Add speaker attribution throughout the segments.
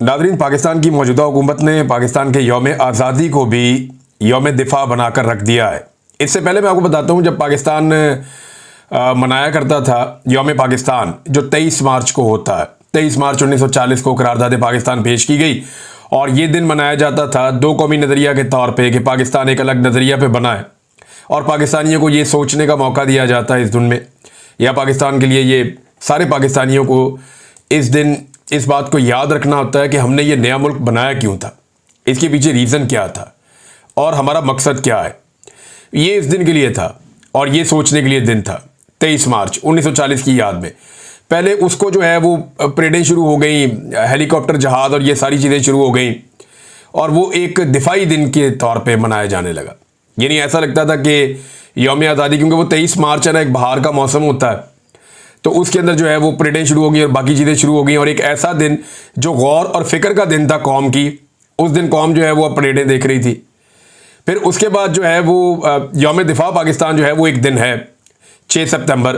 Speaker 1: नाज़रीन, पाकिस्तान की मौजूदा हुकूमत ने पाकिस्तान के यौम आज़ादी को भी यौम दिफा बनाकर रख दिया है। इससे पहले मैं आपको बताता हूँ, जब पाकिस्तान मनाया करता था यौम पाकिस्तान, जो 23 मार्च को होता है, 23 मार्च 1940 को करारदाद पाकिस्तान पेश की गई और ये दिन मनाया जाता था दो कौमी नज़रिया के तौर पे कि पाकिस्तान एक अलग नज़रिया पे बना है और पाकिस्तानियों को ये सोचने का मौका दिया जाता है इस दिन में, या पाकिस्तान के लिए ये सारे पाकिस्तानियों को इस दिन इस बात को याद रखना होता है कि हमने ये नया मुल्क बनाया क्यों था, इसके पीछे रीज़न क्या था और हमारा मकसद क्या है। ये इस दिन के लिए था और ये सोचने के लिए दिन था 23 मार्च 1940 की याद में। पहले उसको जो है वो परेडें शुरू हो गई, हेलीकॉप्टर जहाज़ और ये सारी चीज़ें शुरू हो गई और वो एक दिफाई दिन के तौर पे मनाया जाने लगा। यानी ऐसा लगता था कि यौम आज़ादी, क्योंकि वो 23 मार्च है ना, एक बाहर का मौसम होता है, तो उसके अंदर जो है वो परेडें शुरू हो गई और बाकी चीज़ें शुरू हो गई और एक ऐसा दिन जो गौर और फिक्र का दिन था कौम की, उस दिन कौम जो है वो परेडें देख रही थी। फिर उसके बाद जो है वो यौम दिफा पाकिस्तान जो है वो एक दिन है 6 सितंबर,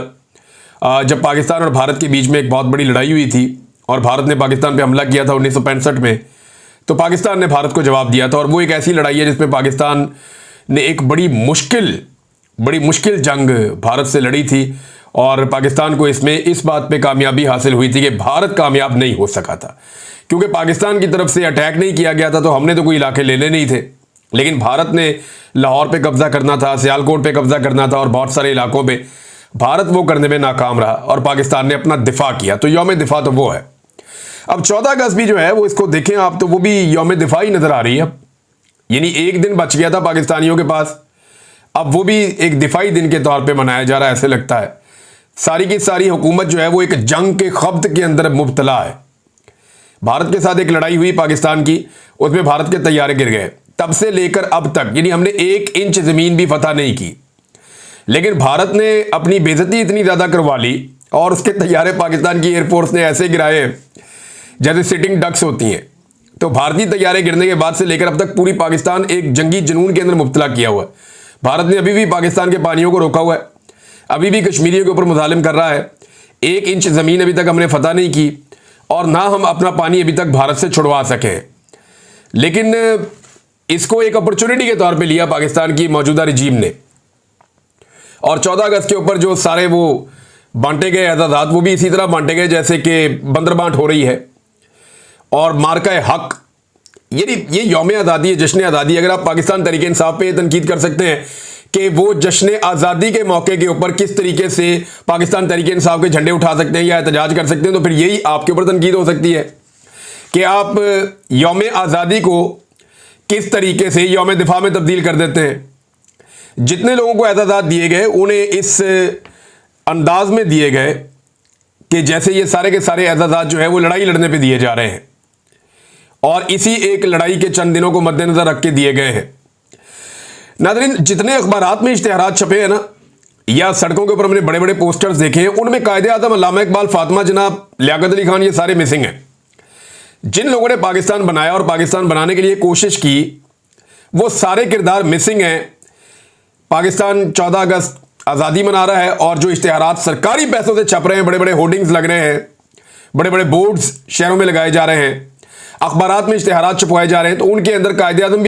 Speaker 1: जब पाकिस्तान और भारत के बीच में एक बहुत बड़ी लड़ाई हुई थी और भारत ने पाकिस्तान पे हमला किया था 1965 में, तो पाकिस्तान ने भारत को जवाब दिया था। और वो एक ऐसी लड़ाई है जिसमें पाकिस्तान ने एक बड़ी मुश्किल जंग भारत से लड़ी थी और पाकिस्तान को इसमें इस बात पे कामयाबी हासिल हुई थी कि भारत कामयाब नहीं हो सका था, क्योंकि पाकिस्तान की तरफ से अटैक नहीं किया गया था, तो हमने तो कोई इलाके लेने नहीं थे, लेकिन भारत ने लाहौर पे कब्जा करना था, सियालकोट पे कब्जा करना था और बहुत सारे इलाकों पे भारत वो करने में नाकाम रहा और पाकिस्तान ने अपना दिफा किया। तो यौम दिफा तो वो है। अब 14 अगस्त भी जो है वो, इसको देखें आप, तो वो भी यौम दिफा ही नजर आ रही है। यानी एक दिन बच गया था पाकिस्तानियों के पास, अब वो भी एक दिफाई दिन के तौर पे मनाया जा रहा है। ऐसे लगता है सारी की सारी हुकूमत जो है वो एक जंग के खब्त के अंदर मुब्तला है। भारत के साथ एक लड़ाई हुई पाकिस्तान की, उसमें भारत के तैयारे गिर गए। तब से लेकर अब तक यानी हमने 1 इंच ज़मीन भी फतह नहीं की, लेकिन भारत ने अपनी बेइज्जती इतनी ज़्यादा करवा ली और उसके तैयारे पाकिस्तान की एयरफोर्स ने ऐसे गिराए जैसे सिटिंग डक्स होती हैं। तो भारतीय तैयारे गिरने के बाद से लेकर अब तक पूरी पाकिस्तान एक जंगी जुनून के अंदर मुब्तला किया हुआ है। भारत ने अभी भी पाकिस्तान के पानियों को रोका हुआ है, अभी भी कश्मीरियों के ऊपर मुजालिम कर रहा है। 1 इंच ज़मीन अभी तक हमने फतह नहीं की और ना हम अपना पानी अभी तक भारत से छुड़वा सके। लेकिन इसको एक अपॉर्चुनिटी के तौर पे लिया पाकिस्तान की मौजूदा रजीम ने और 14 अगस्त के ऊपर जो सारे वो बांटे गए एजाज़ात, वो भी इसी तरह बांटे गए जैसे कि बंदरबांट हो रही है। और मार्का हक, ये यौम आज़ादी है, जश्न आज़ादी। अगर आप पाकिस्तान तहरीक इंसाफ पे तनकीद कर सकते हैं कि वो जश्न आज़ादी के मौके के ऊपर किस तरीके से पाकिस्तान तहरीक इंसाफ के झंडे उठा सकते हैं या एहतजाज कर सकते हैं, तो फिर यही आपके ऊपर तनकीद हो सकती है कि आप यौम आज़ादी को किस तरीके से यौम दिफा में तब्दील कर देते हैं। जितने लोगों को एजाज़ात दिए गए उन्हें इस अंदाज में दिए गए कि जैसे ये सारे के सारे एजाज़ात जो है वो लड़ाई लड़ने पे दिए जा रहे हैं और इसी एक लड़ाई के चंद दिनों को मद्देनजर रख के दिए गए हैं। नाज़रीन, जितने अखबारात में इश्तिहारात छपे हैं ना, या सड़कों के ऊपर हमने बड़े बड़े पोस्टर्स देखे हैं, उनमें कायदे आज़म अल्लामा इकबाल, फातिमा जनाब, लियाकत अली खान, ये सारे मिसिंग हैं। जिन लोगों ने पाकिस्तान बनाया और पाकिस्तान बनाने के लिए कोशिश की, वो सारे किरदार मिसिंग हैं। पाकिस्तान 14 अगस्त आज़ादी मना रहा है और जो इश्तिहारात सरकारी पैसों से छप रहे हैं, बड़े बड़े होर्डिंग्स लग रहे हैं, बड़े बड़े बोर्ड्स शहरों में लगाए जा रहे हैं, अखबारात में इश्तिहारात छपवाए जा रहे हैं, तो उनके अंदर कायदे आज़म